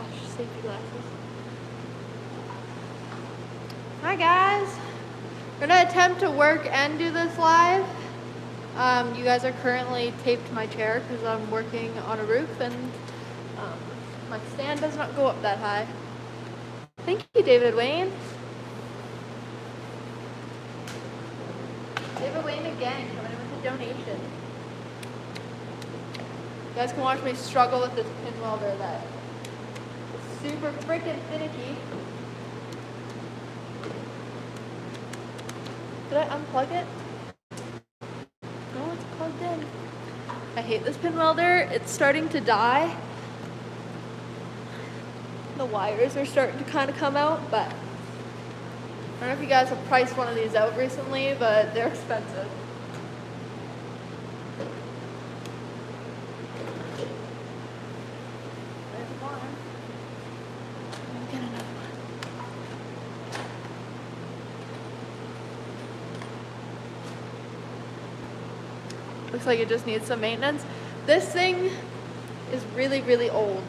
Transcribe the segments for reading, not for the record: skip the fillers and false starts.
gosh, safety glasses. Hi guys. We're gonna attempt to work and do this live. You guys are currently taped to my chair because I'm working on a roof and my stand does not go up that high. Thank you, David Wayne. David Wayne again, coming in with a donation. You guys can watch me struggle with this pin welder that is super freaking finicky. Did I unplug it? No, it's plugged in. I hate this pin welder. It's starting to die. The wires are starting to kind of come out, but I don't know if you guys have priced one of these out recently, but they're expensive. There's one. I'll get another one. Looks like it just needs some maintenance. This thing is really, really old.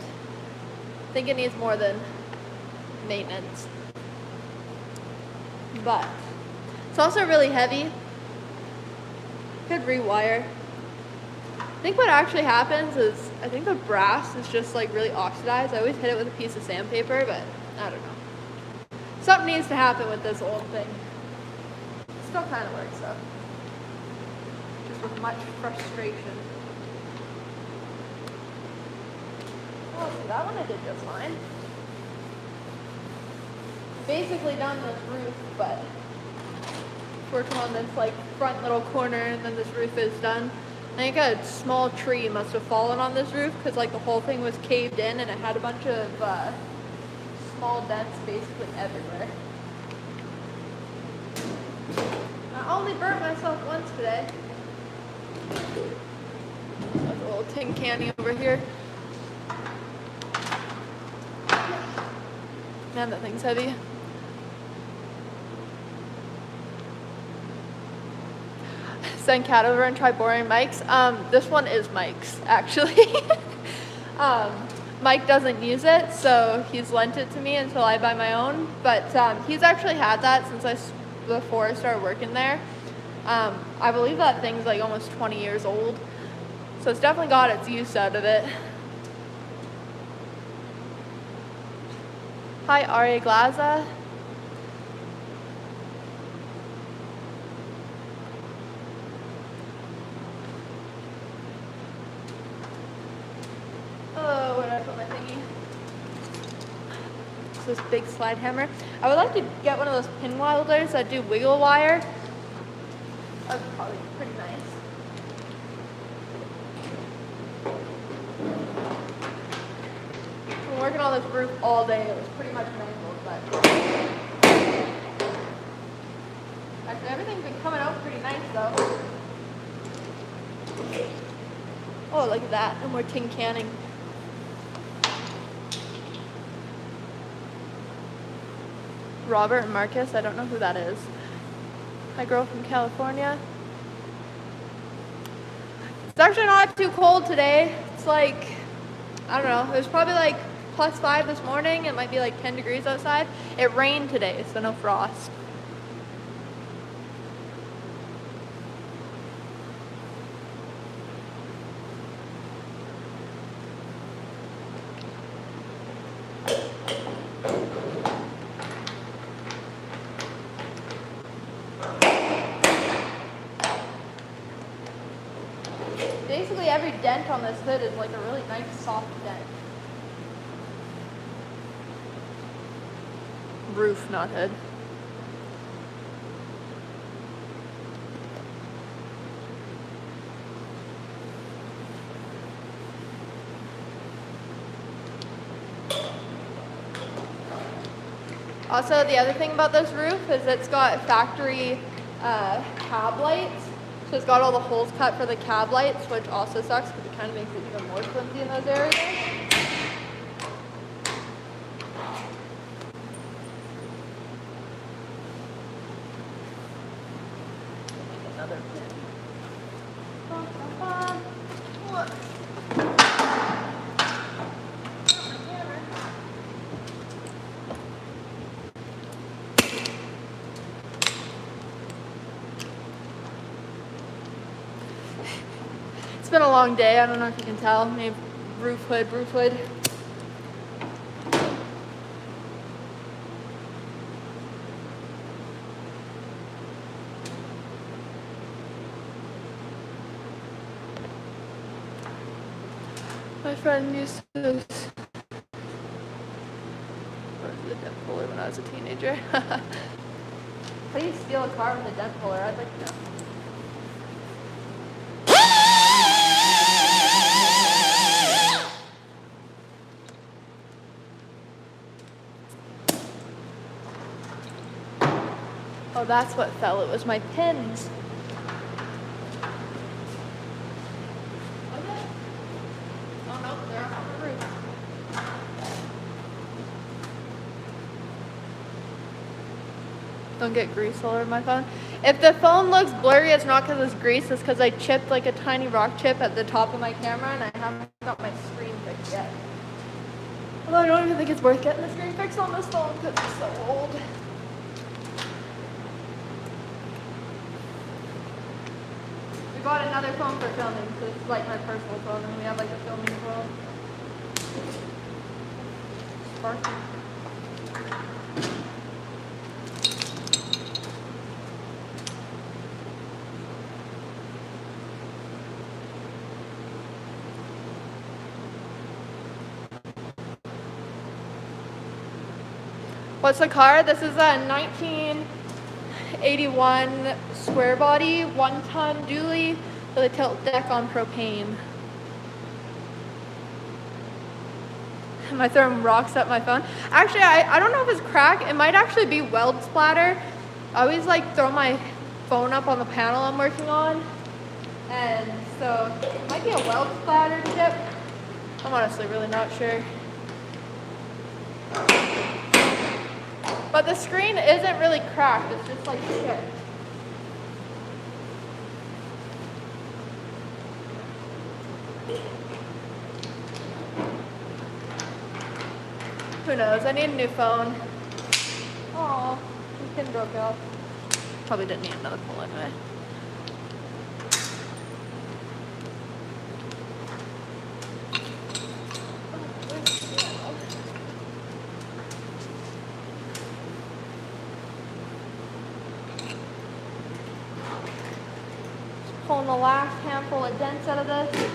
I think it needs more than maintenance. But it's also really heavy. Could rewire. I think what actually happens is I think the brass is just like really oxidized. I always hit it with a piece of sandpaper, but I don't know. Something needs to happen with this old thing. It still kind of works though. Just with much frustration. Oh, see, that one I did just fine. Basically done this roof, but working on this like front little corner, and then this roof is done. I think a small tree must have fallen on this roof because like the whole thing was caved in and it had a bunch of small dents basically everywhere. I only burnt myself once today. There's a little tin candy over here. Man, that thing's heavy. Send Kat over and try boring Mike's. This one is Mike's, actually. Mike doesn't use it, so he's lent it to me until I buy my own. But he's actually had that since before I started working there. I believe that thing's like almost 20 years old, so it's definitely got its use out of it. Hi, Ari Glaza. Oh, where did I put my thingy? It's this big slide hammer. I would like to get one of those pin welders that do wiggle wire. That would probably be pretty nice. Been working on this roof all day. It was pretty much mangled, but actually everything's been coming out pretty nice though. Oh, look at that. And we're tin canning. Robert and Marcus, I don't know who that is. My girl from California. It's actually not too cold today. It's like, I don't know, it was probably like +5 this morning. It might be like 10 degrees outside. It rained today, so no frost. Basically every dent on this hood is like a really nice soft dent. Roof, not hood. Also, the other thing about this roof is it's got factory cab lights. So it's got all the holes cut for the cab lights, which also sucks because it kind of makes it even more flimsy in those areas. Another pin. been a long day. I don't know if you can tell. Maybe roof hood. My friend used to go to the dent puller when I was a teenager. How do you steal a car with a dent puller? I'd like to know. Oh, that's what fell. It was my pins. Okay. Oh no, they're up on the roof. Don't get grease all over my phone. If the phone looks blurry, it's not because it's grease. It's because I chipped like a tiny rock chip at the top of my camera, and I haven't got my screen fixed yet. Although I don't even think it's worth getting the screen fixed on this phone because it's so old. We bought another phone for filming, so it's like my personal phone, and we have like a filming phone. Sparky. What's the car? This is a 1981 square body, 1-ton dually with a tilt deck on propane. Am I throwing rocks at my phone? Actually, I don't know if it's cracked. It might actually be weld splatter. I always like throw my phone up on the panel I'm working on. And so it might be a weld splatter chip. I'm honestly really not sure. But the screen isn't really cracked, it's just like shit. Who knows? I need a new phone. Aw, the pin broke off. Probably didn't need another pull anyway. Pulling the last handful of dents out of this.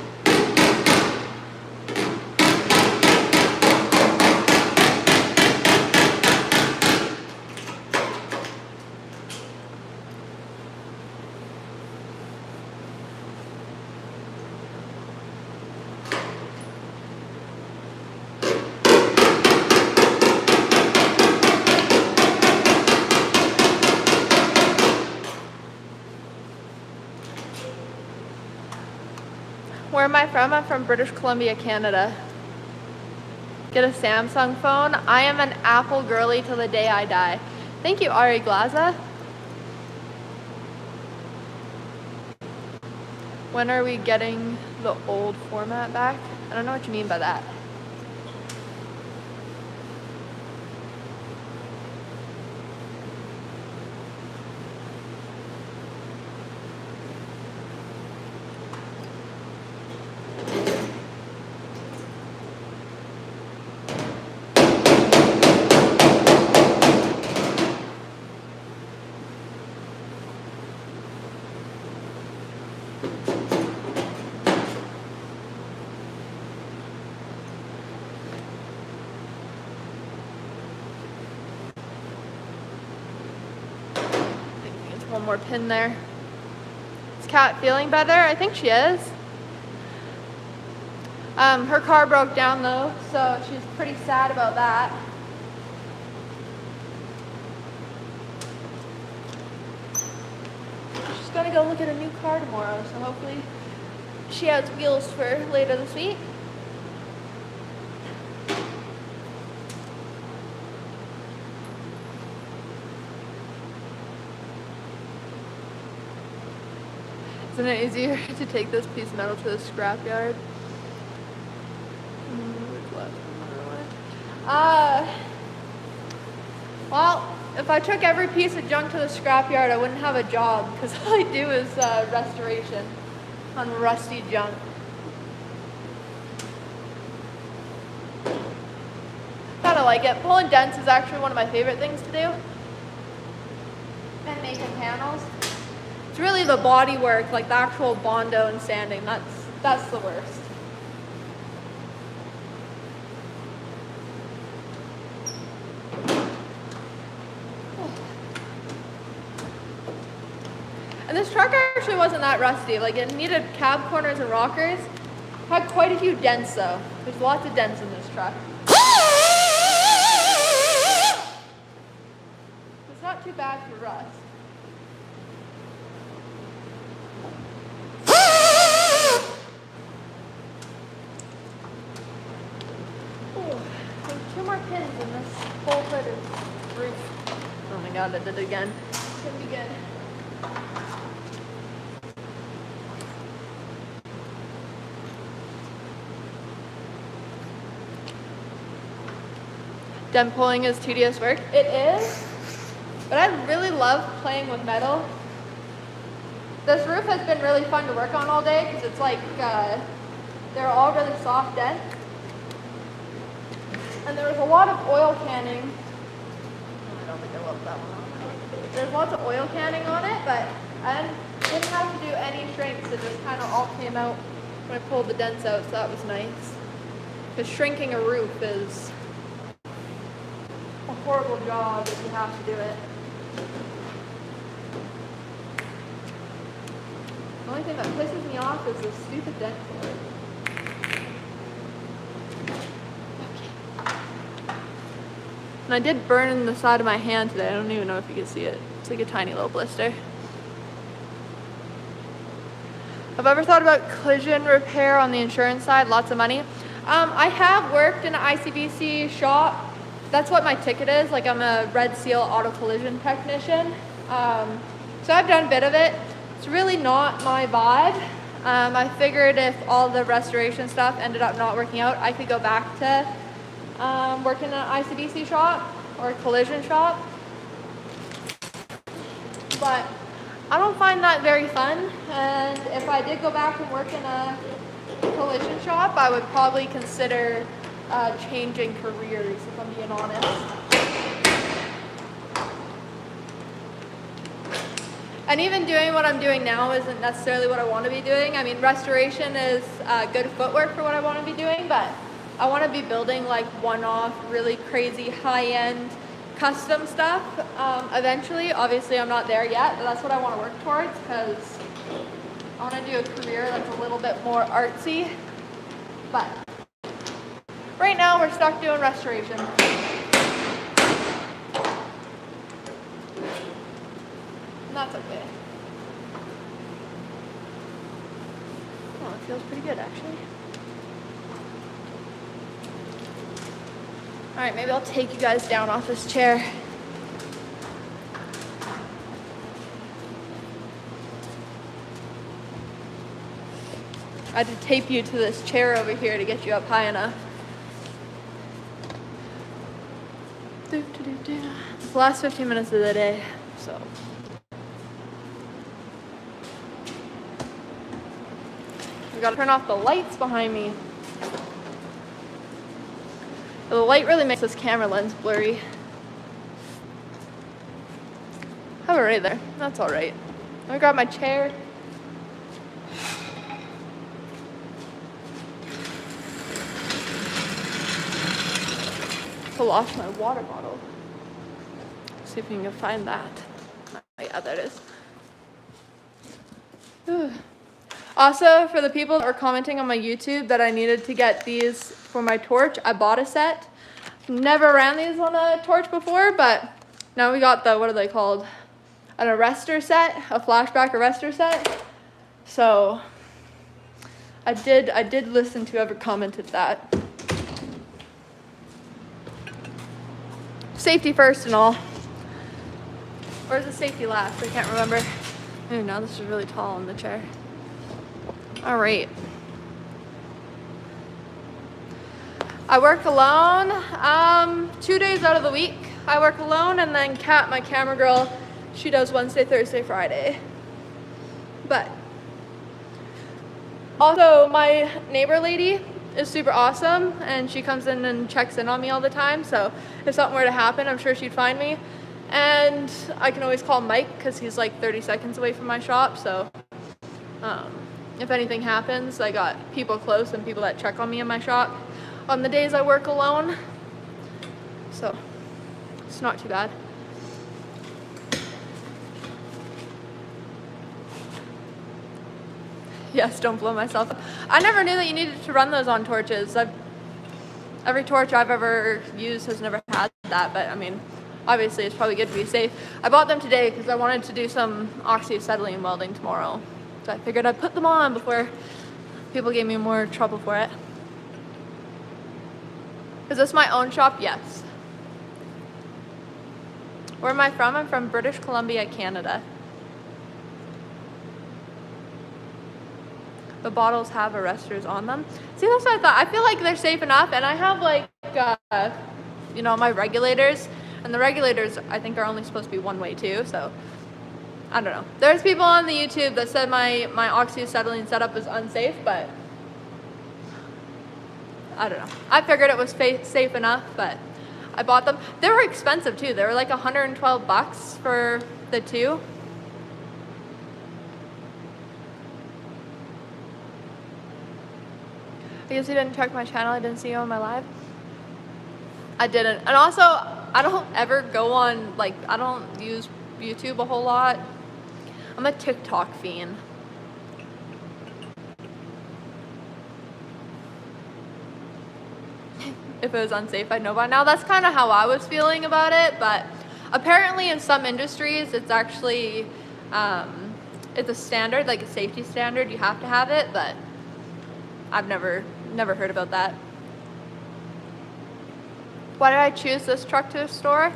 Where am I from? I'm from British Columbia, Canada. Get a Samsung phone. I am an Apple girly till the day I die. Thank you, Ari Glaza. When are we getting the old format back? I don't know what you mean by that. One more pin there. Is Kat feeling better? I think she is. Her car broke down though, so she's pretty sad about that. She's gonna go look at a new car tomorrow, so hopefully she has wheels for later this week. Isn't it easier to take this piece of metal to the scrapyard? Well, if I took every piece of junk to the scrapyard, I wouldn't have a job because all I do is restoration on rusty junk. of like it. Pulling dents is actually one of my favorite things to do. And making panels. It's really the body work, like the actual Bondo and sanding, that's the worst. And this truck actually wasn't that rusty. Like it needed cab corners and rockers. Had quite a few dents though. There's lots of dents in this truck. It's not too bad for rust. There's 2 more pins in this whole hood of roof. Oh my god, I did it again. It's gonna be good. Dent pulling is tedious work. It is, but I really love playing with metal. This roof has been really fun to work on all day because it's like, they're all really soft dents. And there was a lot of oil canning. I don't think I love that one. There's lots of oil canning on it, but I didn't have to do any shrinks. It just kind of all came out when I pulled the dents out, so that was nice. Because shrinking a roof is a horrible job if you have to do it. The only thing that pisses me off is this stupid dent cord. And I did burn in the side of my hand today. I don't even know if you can see it. It's like a tiny little blister. Have I ever thought about collision repair on the insurance side? Lots of money. I have worked in an ICBC shop. That's what my ticket is. Like I'm a Red Seal auto collision technician. So I've done a bit of it. It's really not my vibe. I figured if all the restoration stuff ended up not working out, I could go back to work in an ICBC shop or a collision shop. But I don't find that very fun. And if I did go back and work in a collision shop, I would probably consider changing careers, if I'm being honest. And even doing what I'm doing now isn't necessarily what I want to be doing. I mean, restoration is good footwork for what I want to be doing, but I want to be building like one-off, really crazy, high-end, custom stuff eventually. Obviously, I'm not there yet, but that's what I want to work towards because I want to do a career that's a little bit more artsy. But right now, we're stuck doing restoration. And that's okay. Oh, it feels pretty good, actually. All right, maybe I'll take you guys down off this chair. I had to tape you to this chair over here to get you up high enough. It's the last 15 minutes of the day, so. We gotta turn off the lights behind me. The light really makes this camera lens blurry. Have it right there. That's all right. Let me grab my chair. To wash my water bottle. See if we can find that. Oh, yeah, there it is. Ugh. Also, for the people that were commenting on my YouTube that I needed to get these for my torch, I bought a set. Never ran these on a torch before, but now we got the, what are they called? An arrestor set, a flashback arrestor set. So I did listen to whoever commented that. Safety first and all. Or is it safety last? I can't remember. Oh, now this is really tall in the chair. All right. I work alone 2 days out of the week. I work alone, and then Kat, my camera girl, she does Wednesday, Thursday, Friday. But also my neighbor lady, is super awesome, and she comes in and checks in on me all the time, so if something were to happen, I'm sure she'd find me. And I can always call Mike because he's like 30 seconds away from my shop, so if anything happens, I got people close and people that check on me in my shop on the days I work alone, so it's not too bad. Yes, don't blow myself up. I never knew that you needed to run those on torches. Every torch I've ever used has never had that, but I mean, obviously it's probably good to be safe. I bought them today because I wanted to do some oxyacetylene welding tomorrow. So I figured I'd put them on before people gave me more trouble for it. Is this my own shop? Yes. Where am I from? I'm from British Columbia, Canada. The bottles have arresters on them. See, that's what I thought. I feel like they're safe enough, and I have like, you know, my regulators, and the regulators I think are only supposed to be one way too, so I don't know. There's people on the YouTube that said my oxyacetylene setup is unsafe, but I don't know. I figured it was safe enough, but I bought them. They were expensive too. They were like $112 for the two. I guess you didn't check my channel. I didn't see you on my live. I didn't. And also, I don't ever go on, like, I don't use YouTube a whole lot. I'm a TikTok fiend. If it was unsafe, I'd know by now. That's kind of how I was feeling about it, but apparently in some industries, it's actually, it's a standard, like a safety standard. You have to have it, but I've never heard about that. Why did I choose this truck to store?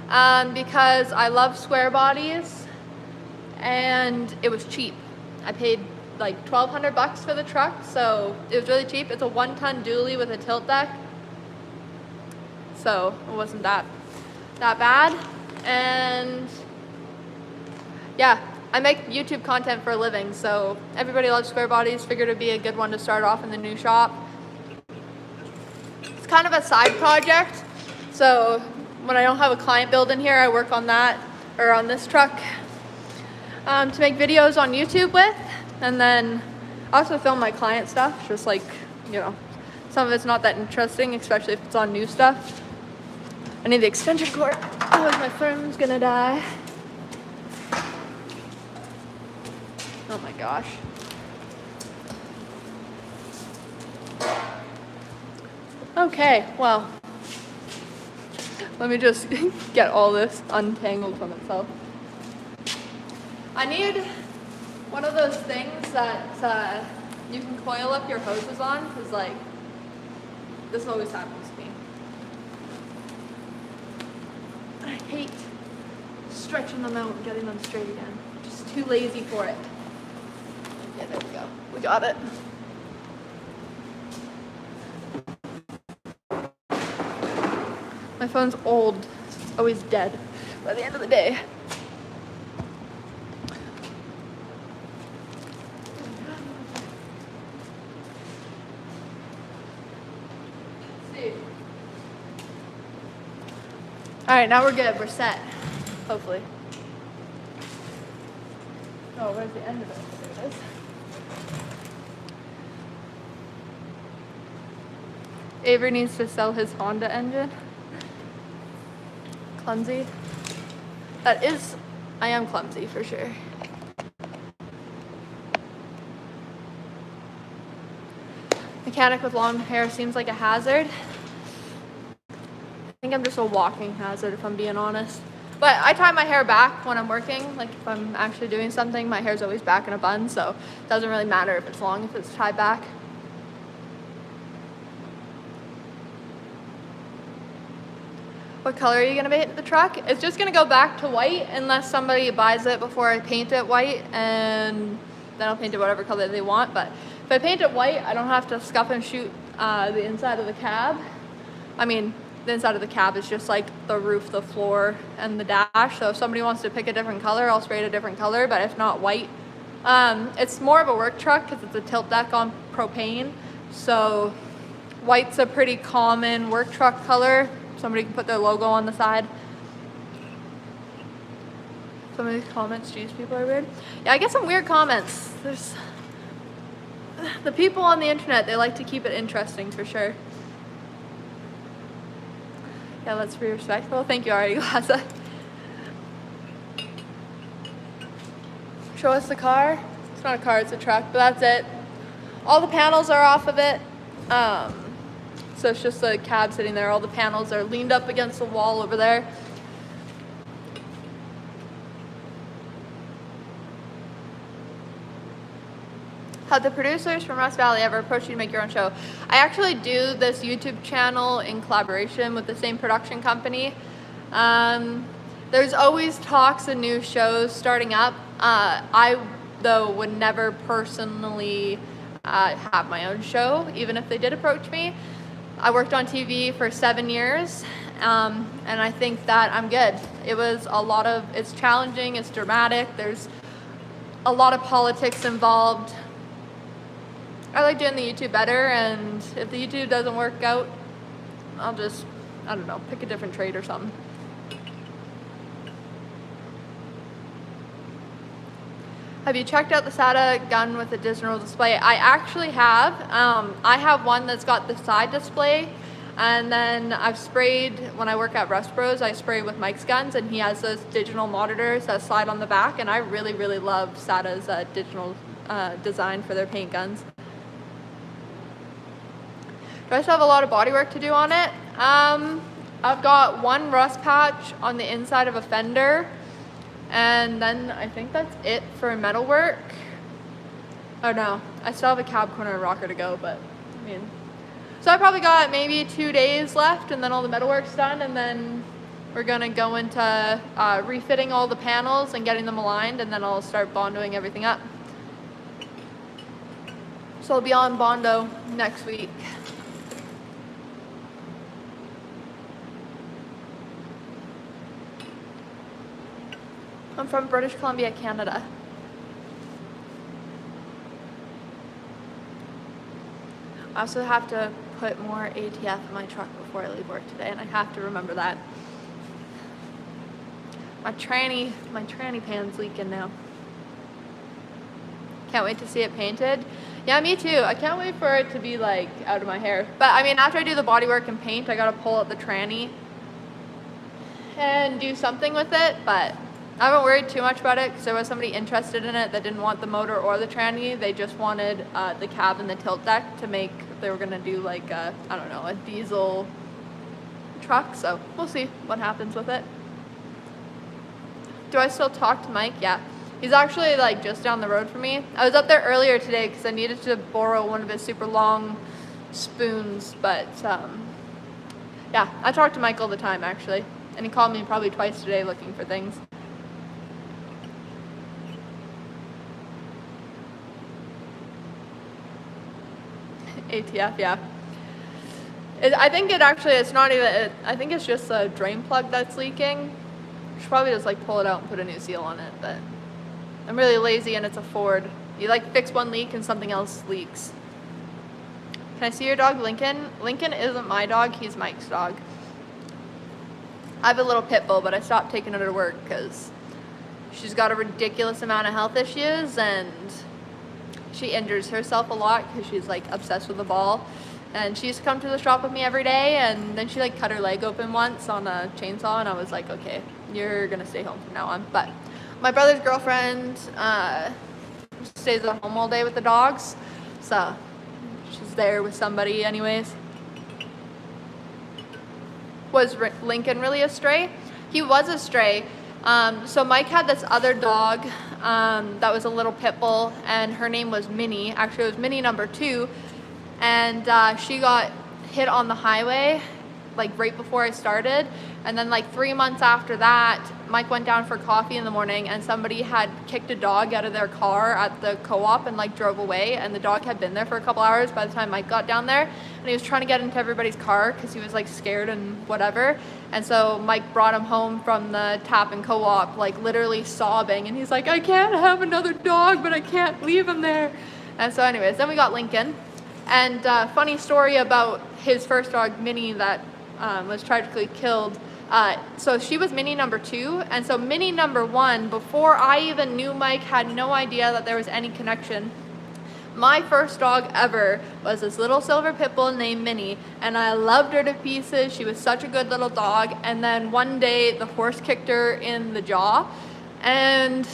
Because I love square bodies and it was cheap. I paid like $1,200 for the truck, so it was really cheap. It's a 1-ton dually with a tilt deck, so it wasn't that bad. And yeah, I make YouTube content for a living, so everybody loves square bodies. Figured it'd be a good one to start off in the new shop. It's kind of a side project, so when I don't have a client build in here, I work on that, or on this truck, to make videos on YouTube with, and then I also film my client stuff, just like, you know, some of it's not that interesting, especially if it's on new stuff. I need the extension cord, otherwise my phone's gonna die. Oh my gosh. Okay, well, let me just get all this untangled from itself. I need one of those things that you can coil up your hoses on, because like, this always happens to me. I hate stretching them out and getting them straight again. I'm just too lazy for it. Yeah, there we go. We got it. My phone's old. It's always dead by the end of the day. Let's see. All right, now we're good. We're set. Hopefully. Oh, where's the end of it? There it is. Avery needs to sell his Honda engine. Clumsy. That is, I am clumsy for sure. Mechanic with long hair seems like a hazard. I think I'm just a walking hazard if I'm being honest. But I tie my hair back when I'm working. Like if I'm actually doing something, my hair's always back in a bun, so it doesn't really matter if it's long, if it's tied back. What color are you gonna paint the truck? It's just gonna go back to white unless somebody buys it before I paint it white, and then I'll paint it whatever color they want. But if I paint it white, I don't have to scuff and shoot the inside of the cab. I mean, the inside of the cab is just like the roof, the floor, and the dash. So if somebody wants to pick a different color, I'll spray it a different color, but if not, white. It's more of a work truck because it's a tilt deck on propane. So White's a pretty common work truck color. Somebody can put their logo on the side. Some of these comments, geez, people are weird. Yeah, I get some weird comments. There's the people on the internet, they like to keep it interesting for sure. Yeah, let's be respectful. Thank you, Ari Glaza. Show us the car. It's not a car, it's a truck, but that's it. All the panels are off of it. So it's just a cab sitting there. All the panels are leaned up against the wall over there. Have the producers from Rust Valley ever approached you to make your own show? I actually do this YouTube channel in collaboration with the same production company. There's always talks of new shows starting up. I, though, would never personally have my own show, even if they did approach me. I worked on TV for 7 years, and I think that I'm good. It's challenging, it's dramatic, there's a lot of politics involved. I like doing the YouTube better, and if the YouTube doesn't work out, I'll just, I don't know, pick a different trade or something. Have you checked out the SATA gun with the digital display? I actually have. I have one that's got the side display, and then I've sprayed, when I work at Rust Bros, I spray with Mike's guns, and he has those digital monitors that slide on the back, and I really, really love SATA's digital design for their paint guns. Do I still have a lot of body work to do on it? I've got one rust patch on the inside of a fender, and then I think that's it for metal work. Oh no, I still have a cab corner and rocker to go, but I mean, so I probably got maybe 2 days left, and then all the metal work's done, and then we're gonna go into refitting all the panels and getting them aligned, and then I'll start bondoing everything up. So I'll be on Bondo next week. I'm from British Columbia, Canada. I also have to put more ATF in my truck before I leave work today, and I have to remember that. My tranny pan's leaking now. Can't wait to see it painted. Yeah, me too. I can't wait for it to be like out of my hair. But I mean, after I do the bodywork and paint, I gotta pull out the tranny and do something with it, but I haven't worried too much about it because there was somebody interested in it that didn't want the motor or the tranny. They just wanted the cab and the tilt deck to make, they were gonna do like a, I don't know, a diesel truck. So we'll see what happens with it. Do I still talk to Mike? Yeah. He's actually like just down the road from me. I was up there earlier today because I needed to borrow one of his super long spoons, but yeah, I talk to Mike all the time actually. And he called me probably twice today looking for things. ATF, yeah. I think it actually, it's not even, I think it's just a drain plug that's leaking. Should probably just like pull it out and put a new seal on it, but I'm really lazy and it's a Ford. You like fix one leak and something else leaks. Can I see your dog, Lincoln? Lincoln isn't my dog, he's Mike's dog. I have a little pit bull, but I stopped taking her to work because she's got a ridiculous amount of health issues and she injures herself a lot because she's like obsessed with the ball. And she used to come to the shop with me every day, and then she like cut her leg open once on a chainsaw, and I was like, okay, you're gonna stay home from now on. But my brother's girlfriend stays at home all day with the dogs, so she's there with somebody anyways. Was Lincoln really a stray? He was a stray. So Mike had this other dog that was a little pit bull, and her name was Minnie. Actually, it was Minnie number 2. And she got hit on the highway like right before I started, and then like 3 months after that, Mike went down for coffee in the morning and somebody had kicked a dog out of their car at the co-op and like drove away, and the dog had been there for a couple hours by the time Mike got down there, and he was trying to get into everybody's car because he was like scared and whatever. And so Mike brought him home from the tap and co-op like literally sobbing, and he's like, I can't have another dog, but I can't leave him there. And so anyways, then we got Lincoln. And funny story about his first dog, Minnie, that was tragically killed. So she was Minnie number 2, and so Minnie number 1, before I even knew Mike, had no idea that there was any connection. My first dog ever was this little silver pit bull named Minnie, and I loved her to pieces. She was such a good little dog, and then one day the horse kicked her in the jaw, and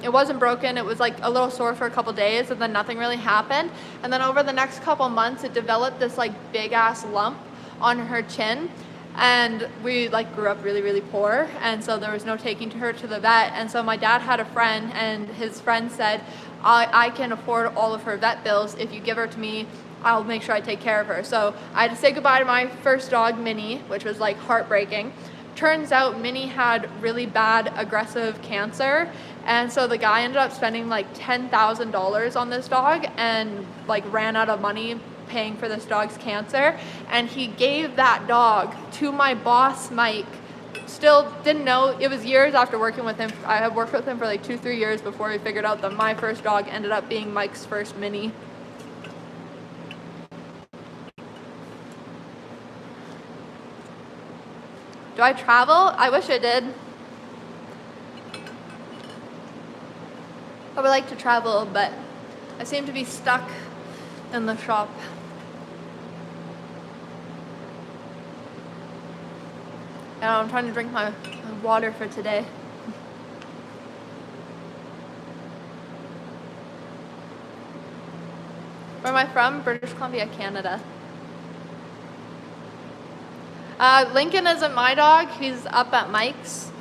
it wasn't broken. It was like a little sore for a couple days, and then nothing really happened. And then over the next couple months, it developed this like big ass lump on her chin, and we like grew up really, really poor, and so there was no taking her to the vet. And so my dad had a friend, and his friend said, I can afford all of her vet bills. If you give her to me, I'll make sure I take care of her. So I had to say goodbye to my first dog, Minnie, which was like heartbreaking. Turns out Minnie had really bad aggressive cancer, and so the guy ended up spending like $10,000 on this dog and like ran out of money paying for this dog's cancer, and he gave that dog to my boss, Mike. Still didn't know. It was years after working with him. I had worked with him for like 2-3 years before we figured out that my first dog ended up being Mike's first Minnie. Do I travel? I wish I did. I would like to travel, but I seem to be stuck in the shop. And I'm trying to drink my water for today. Where am I from? British Columbia, Canada. Lincoln isn't my dog. He's up at Mike's.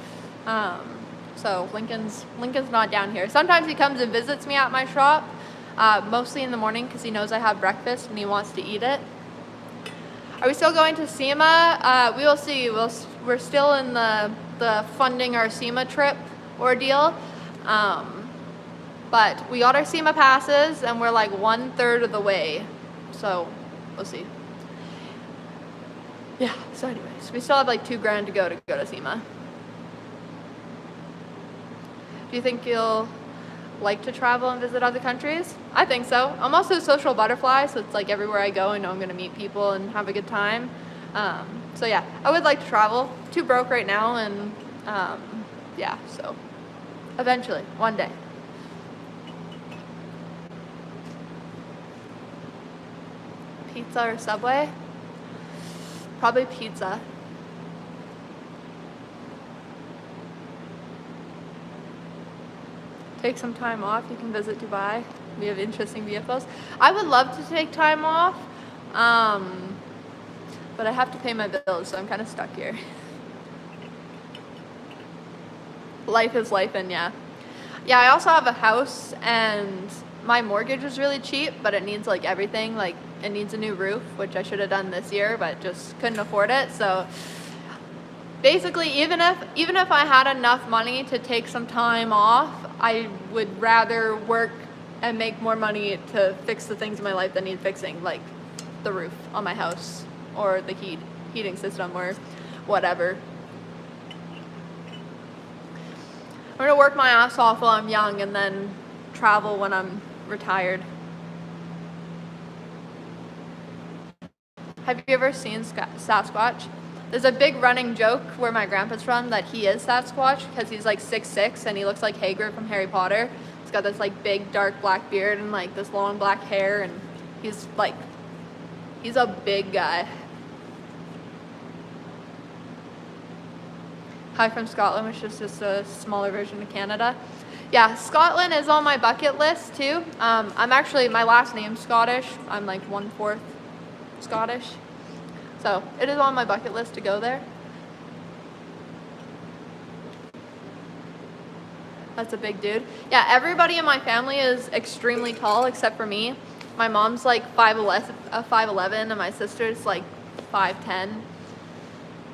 So Lincoln's not down here. Sometimes he comes and visits me at my shop, mostly in the morning because he knows I have breakfast and he wants to eat it. Are we still going to SEMA? We will see. We're still in the funding our SEMA trip ordeal. But we got our SEMA passes and we're like 1/3 of the way. So we'll see. Yeah, so anyways, we still have like $2,000 to go to SEMA. Do you think you'll like to travel and visit other countries? I think so. I'm also a social butterfly, so it's like everywhere I go I know I'm going to meet people and have a good time. So yeah, I would like to travel. Too broke right now, and yeah, so eventually, one day. Pizza or Subway? Probably pizza. Take some time off. You can visit Dubai. We have interesting vehicles. I would love to take time off, but I have to pay my bills, so I'm kind of stuck here. Life is life, and yeah. Yeah, I also have a house, and my mortgage is really cheap, but it needs like everything. Like it needs a new roof, which I should have done this year, but just couldn't afford it. So basically, even if I had enough money to take some time off, I would rather work and make more money to fix the things in my life that need fixing, like the roof on my house or the heating system or whatever. I'm gonna work my ass off while I'm young and then travel when I'm retired. Have you ever seen Sasquatch? There's a big running joke where my grandpa's from that he is Sasquatch because he's like 6'6" and he looks like Hagrid from Harry Potter. He's got this like big dark black beard and like this long black hair, and he's a big guy. Hi from Scotland, which is just a smaller version of Canada. Yeah, Scotland is on my bucket list too. I'm actually, my last name's Scottish. I'm like 1/4 Scottish. So it is on my bucket list to go there. That's a big dude. Yeah, everybody in my family is extremely tall except for me. My mom's like 5'11", and my sister's like 5'10".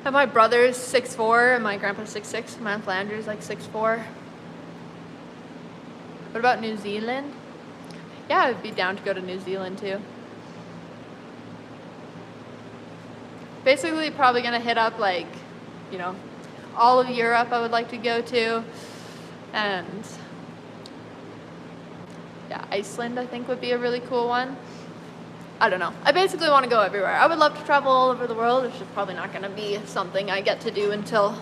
And my brother's 6'4", and my grandpa's 6'6". My Aunt Landry's like 6'4". What about New Zealand? Yeah, I'd be down to go to New Zealand too. Basically, probably gonna hit up like, you know, all of Europe I would like to go to. And yeah, Iceland I think would be a really cool one. I don't know. I basically want to go everywhere. I would love to travel all over the world. It's just probably not going to be something I get to do until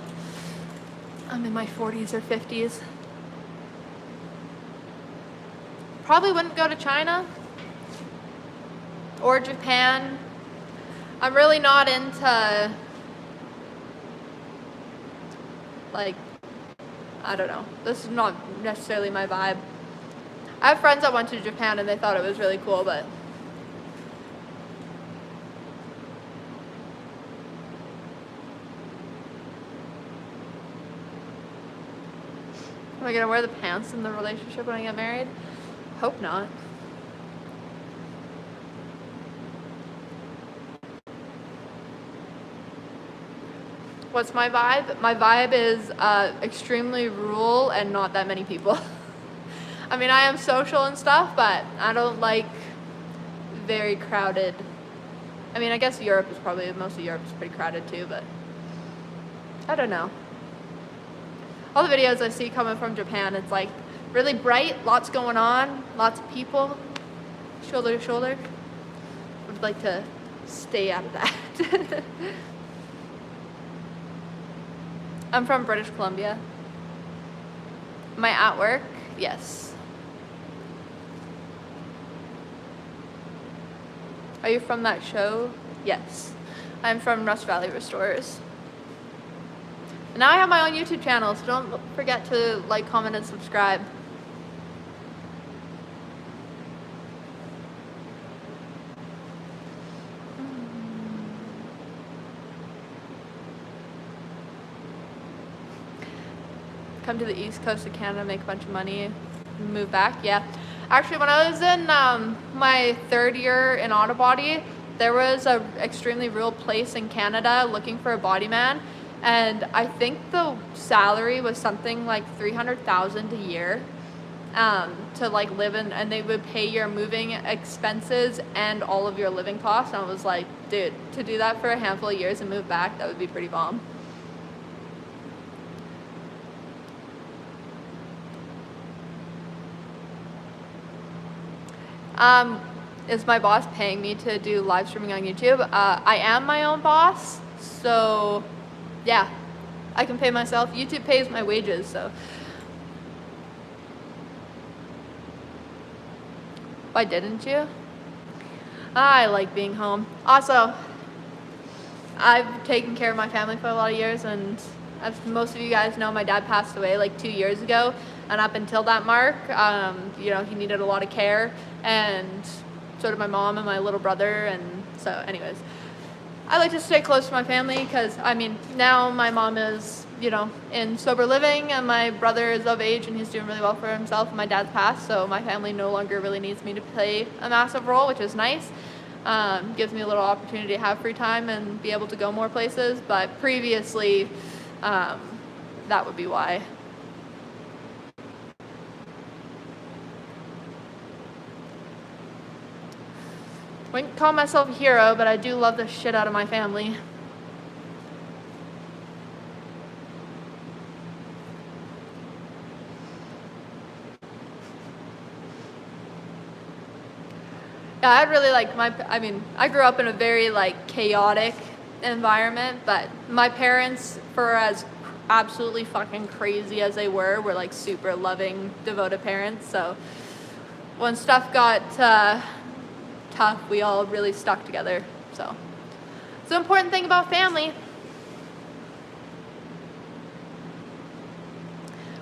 I'm in my 40s or 50s. Probably wouldn't go to China or Japan. I'm really not into, like, I don't know. This is not necessarily my vibe. I have friends that went to Japan and they thought it was really cool, but am I gonna wear the pants in the relationship when I get married? Hope not. What's my vibe? My vibe is extremely rural and not that many people. I mean, I am social and stuff, but I don't like very crowded. I mean, I guess Europe is probably, most of Europe is pretty crowded too, but I don't know. All the videos I see coming from Japan, it's like really bright, lots going on, lots of people, shoulder to shoulder. I would like to stay out of that. I'm from British Columbia. Am I at work? Yes. Are you from that show? Yes. I'm from Rust Valley Restorers. And now I have my own YouTube channel, so don't forget to like, comment, and subscribe. Come to the east coast of Canada, make a bunch of money, move back. Yeah, actually when I was in my 3rd year in auto body, there was a extremely rural place in Canada looking for a body man, and I think the salary was something like $300,000 a year to like live in, and they would pay your moving expenses and all of your living costs. And I was like, dude, to do that for a handful of years and move back, that would be pretty bomb. Is my boss paying me to do live streaming on YouTube? I am my own boss, so yeah, I can pay myself. YouTube pays my wages, so. Why didn't you? I like being home. Also, I've taken care of my family for a lot of years, and as most of you guys know, my dad passed away like 2 years ago, and up until that mark, you know, he needed a lot of care, and so did my mom and my little brother. And so anyways, I like to stay close to my family because, I mean, now my mom is, you know, in sober living, and my brother is of age and he's doing really well for himself, and my dad's passed, so my family no longer really needs me to play a massive role, which is nice. Gives me a little opportunity to have free time and be able to go more places, but previously, that would be why. Wouldn't call myself a hero, but I do love the shit out of my family. Yeah, I'd really like I grew up in a very like chaotic environment, but my parents, for as absolutely fucking crazy as they were like super loving, devoted parents. So when stuff got tough, we all really stuck together. So it's the important thing about family.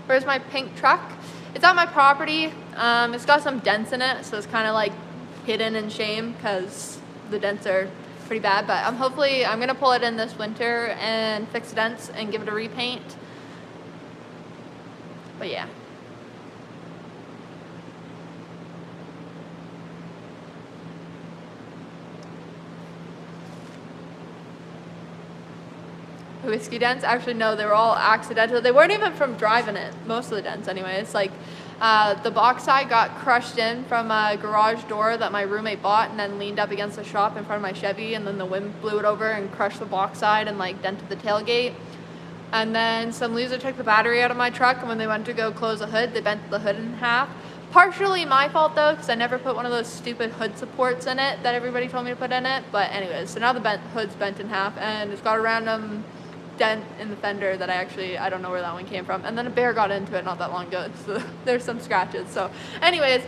Where's my pink truck? It's on my property. It's got some dents in it, so it's kind of like hidden in shame because the dents are pretty bad, but I'm gonna pull it in this winter and fix the dents and give it a repaint. But yeah. Whiskey dents? Actually, no, they were all accidental. They weren't even from driving it, most of the dents anyway. It's like the box side got crushed in from a garage door that my roommate bought and then leaned up against the shop in front of my Chevy, and then the wind blew it over and crushed the box side and like dented the tailgate. And then some loser took the battery out of my truck, and when they went to go close the hood, they bent the hood in half. Partially my fault though, because I never put one of those stupid hood supports in it that everybody told me to put in it. But anyways, so now the hood's bent in half, and it's got a random dent in the fender that I don't know where that one came from. And then a bear got into it not that long ago, so there's some scratches. So anyways,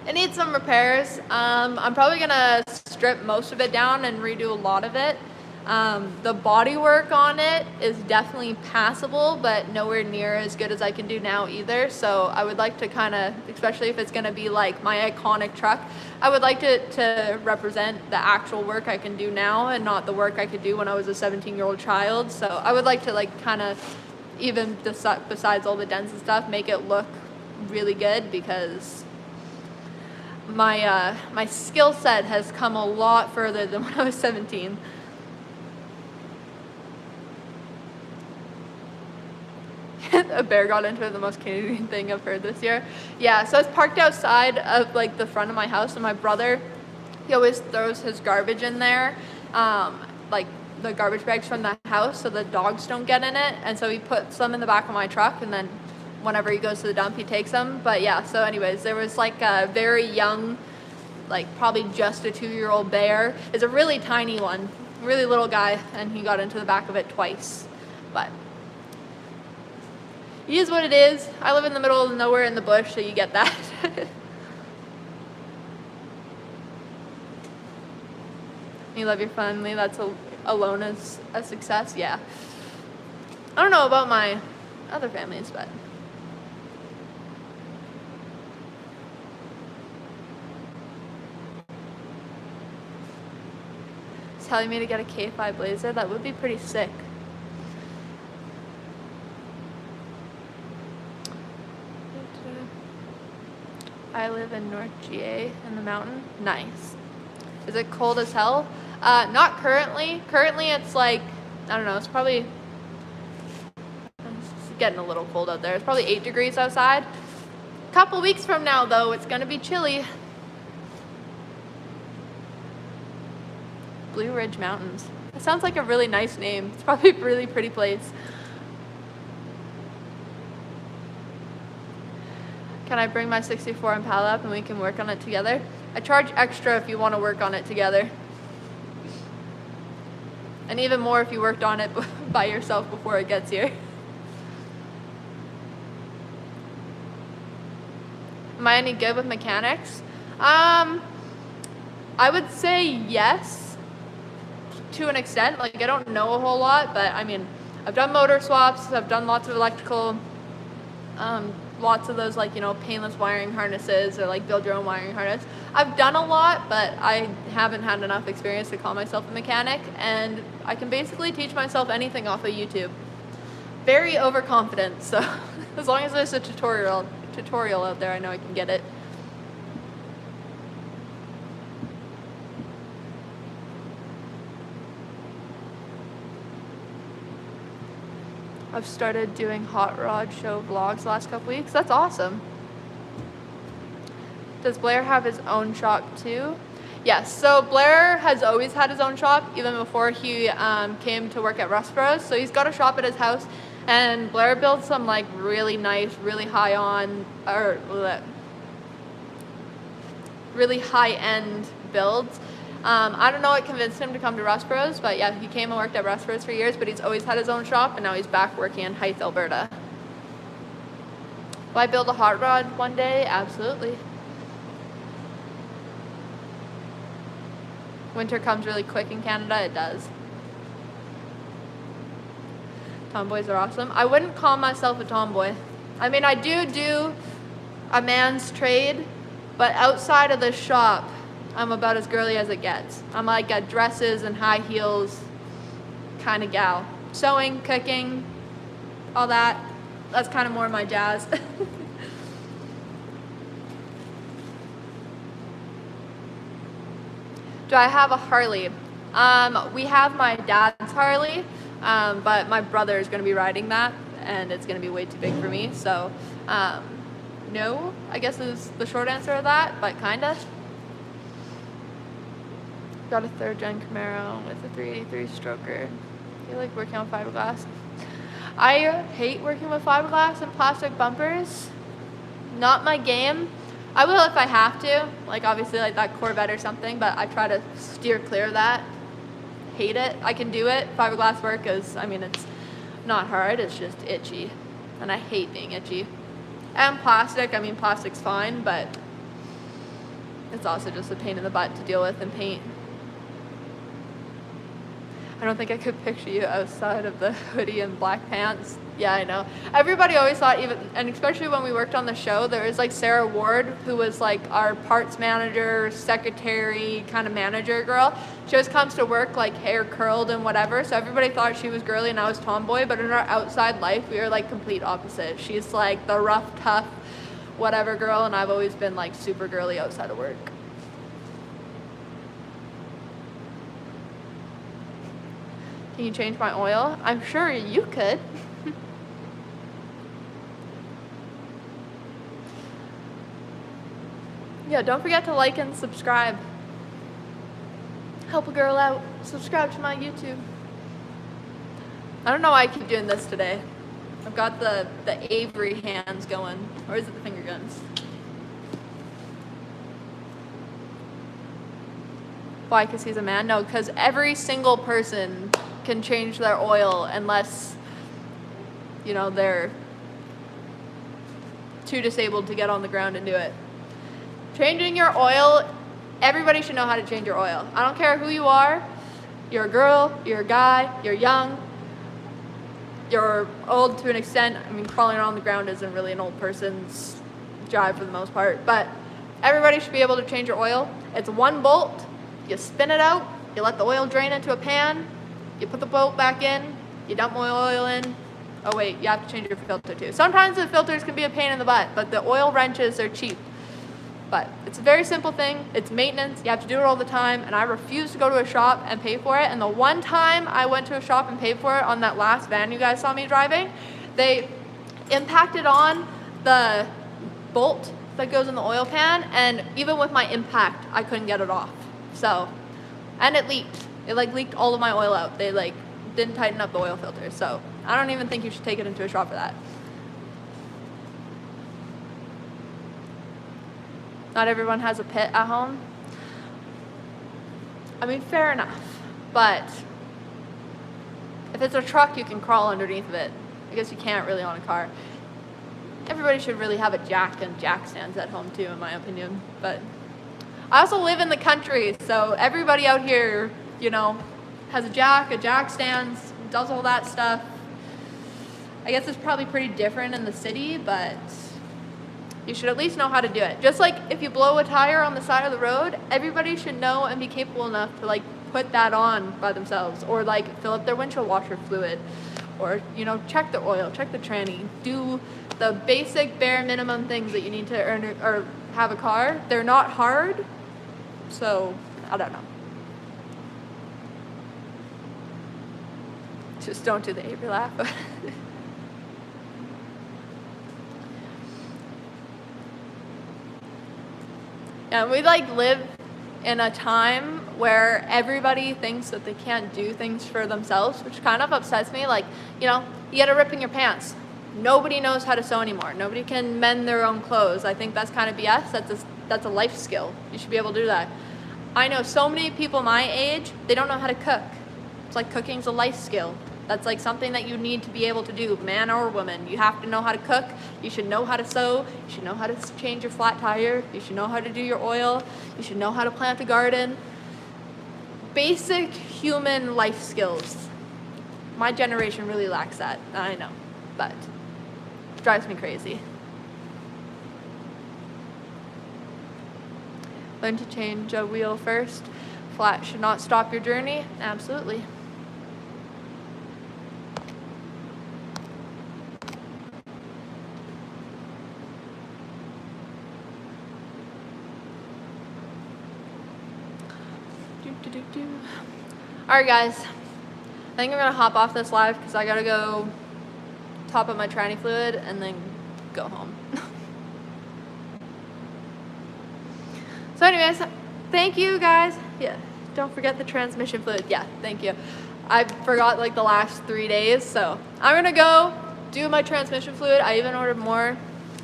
it needs some repairs. I'm probably gonna strip most of it down and redo a lot of it. The body work on it is definitely passable, but nowhere near as good as I can do now either. So I would like to kind of, especially if it's going to be like my iconic truck, I would like to represent the actual work I can do now and not the work I could do when I was a 17-year-old child. So I would like to like kind of, even besides all the dents and stuff, make it look really good, because my skill set has come a lot further than when I was 17. A bear got into it, the most Canadian thing I've heard this year. Yeah, so I was parked outside of like the front of my house, and my brother, he always throws his garbage in there, like the garbage bags from the house, so the dogs don't get in it. And so he puts them in the back of my truck, and then whenever he goes to the dump, he takes them. But yeah, so anyways, there was like a very young, like probably just a 2-year-old bear. It's a really tiny one, really little guy, and he got into the back of it twice. But it is what it is. I live in the middle of nowhere in the bush, so you get that. You love your family. That's alone as a success. Yeah. I don't know about my other families, but it's telling me to get a K5 Blazer. That would be pretty sick. I live in North GA in the mountain. Nice. Is it cold as hell? Not currently. Currently it's like, I don't know, it's probably, it's getting a little cold out there. It's probably 8 degrees outside. A couple weeks from now though, it's gonna be chilly. Blue Ridge Mountains. It sounds like a really nice name. It's probably a really pretty place. Can I bring my 64 Impala up and we can work on it together? I charge extra if you want to work on it together. And even more if you worked on it by yourself before it gets here. Am I any good with mechanics? I would say yes, to an extent. Like, I don't know a whole lot, but I mean, I've done motor swaps, I've done lots of electrical, lots of those, like, you know, painless wiring harnesses, or like build your own wiring harness. I've done a lot, but I haven't had enough experience to call myself a mechanic, and I can basically teach myself anything off of YouTube. Very overconfident, so as long as there's a tutorial out there, I know I can get it. I've started doing hot rod show vlogs the last couple weeks. That's awesome. Does Blair have his own shop too? Yes, so Blair has always had his own shop, even before he came to work at Rust Bros. So he's got a shop at his house, and Blair builds some like really nice, really really high-end builds. I don't know what convinced him to come to Rust Bros, but yeah, he came and worked at Rust Bros for years, but he's always had his own shop, and now he's back working in Hythe, Alberta. Will I build a hot rod one day? Absolutely. Winter comes really quick in Canada. It does. Tomboys are awesome. I wouldn't call myself a tomboy. I mean, I do a man's trade, but outside of the shop, I'm about as girly as it gets. I'm like a dresses and high heels kind of gal. Sewing, cooking, all that. That's kind of more my jazz. Do I have a Harley? We have my dad's Harley, but my brother is going to be riding that, and it's going to be way too big for me. So, no, I guess is the short answer to that, but kind of. Got a 3rd gen Camaro with a 383 stroker. Do you like working on fiberglass? I hate working with fiberglass and plastic bumpers. Not my game. I will if I have to, like obviously like that Corvette or something, but I try to steer clear of that. Hate it. I can do it. Fiberglass work is, I mean, it's not hard, it's just itchy. And I hate being itchy. And plastic, I mean, plastic's fine, but it's also just a pain in the butt to deal with and paint. I don't think I could picture you outside of the hoodie and black pants. Yeah, I know. Everybody always thought, even, and especially when we worked on the show, there was like Sarah Ward, who was like our parts manager, secretary, kind of manager girl. She always comes to work like hair curled and whatever, so everybody thought she was girly and I was tomboy, but in our outside life, we were like complete opposite. She's like the rough, tough, whatever girl, and I've always been like super girly outside of work. Can you change my oil? I'm sure you could. Yeah, don't forget to like and subscribe. Help a girl out. Subscribe to my YouTube. I don't know why I keep doing this today. I've got the Avery hands going. Or is it the finger guns? Why? Because he's a man? No, because every single person can change their oil unless, you know, they're too disabled to get on the ground and do it. Changing your oil, everybody should know how to change your oil. I don't care who you are. You're a girl, you're a guy, you're young, you're old to an extent. I mean, crawling on the ground isn't really an old person's job for the most part, but everybody should be able to change your oil. It's one bolt, you spin it out, you let the oil drain into a pan, you put the bolt back in, you dump more oil in. Oh wait, you have to change your filter too. Sometimes the filters can be a pain in the butt, but the oil wrenches are cheap. But it's a very simple thing. It's maintenance. You have to do it all the time. And I refuse to go to a shop and pay for it. And the one time I went to a shop and paid for it on that last van you guys saw me driving, they impacted on the bolt that goes in the oil pan. And even with my impact, I couldn't get it off. So, and it leaked. It like leaked all of my oil out. They like didn't tighten up the oil filter. So I don't even think you should take it into a shop for that. Not everyone has a pit at home. I mean, fair enough. But if it's a truck, you can crawl underneath of it. I guess you can't really on a car. Everybody should really have a jack and jack stands at home too, in my opinion. But I also live in the country, so everybody out here, you know, has a jack stands, does all that stuff. I guess it's probably pretty different in the city, but you should at least know how to do it. Just like if you blow a tire on the side of the road, everybody should know and be capable enough to like put that on by themselves, or like fill up their windshield washer fluid, or, you know, check the oil, check the tranny, do the basic bare minimum things that you need to earn or have a car. They're not hard, so I don't know. Just don't do the Avery laugh. And we like live in a time where everybody thinks that they can't do things for themselves, which kind of upsets me. Like, you know, you get a rip in your pants. Nobody knows how to sew anymore. Nobody can mend their own clothes. I think that's kind of BS. That's a life skill. You should be able to do that. I know so many people my age, they don't know how to cook. It's like cooking's a life skill. That's like something that you need to be able to do, man or woman. You have to know how to cook. You should know how to sew. You should know how to change your flat tire. You should know how to do your oil. You should know how to plant a garden. Basic human life skills. My generation really lacks that, I know, but it drives me crazy. Learn to change a wheel first. Flat should not stop your journey. Absolutely. Alright guys, I think I'm going to hop off this live because I got to go top up my tranny fluid and then go home. So anyways, thank you guys. Yeah, don't forget the transmission fluid. Yeah, thank you. I forgot like the last 3 days, so I'm going to go do my transmission fluid. I even ordered more.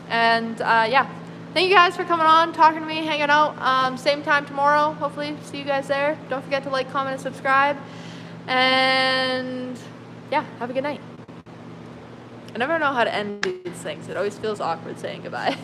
And yeah, thank you guys for coming on, talking to me, hanging out. Same time tomorrow. Hopefully see you guys there. Don't forget to like, comment, and subscribe. And yeah, have a good night. I never know how to end these things. It always feels awkward saying goodbye.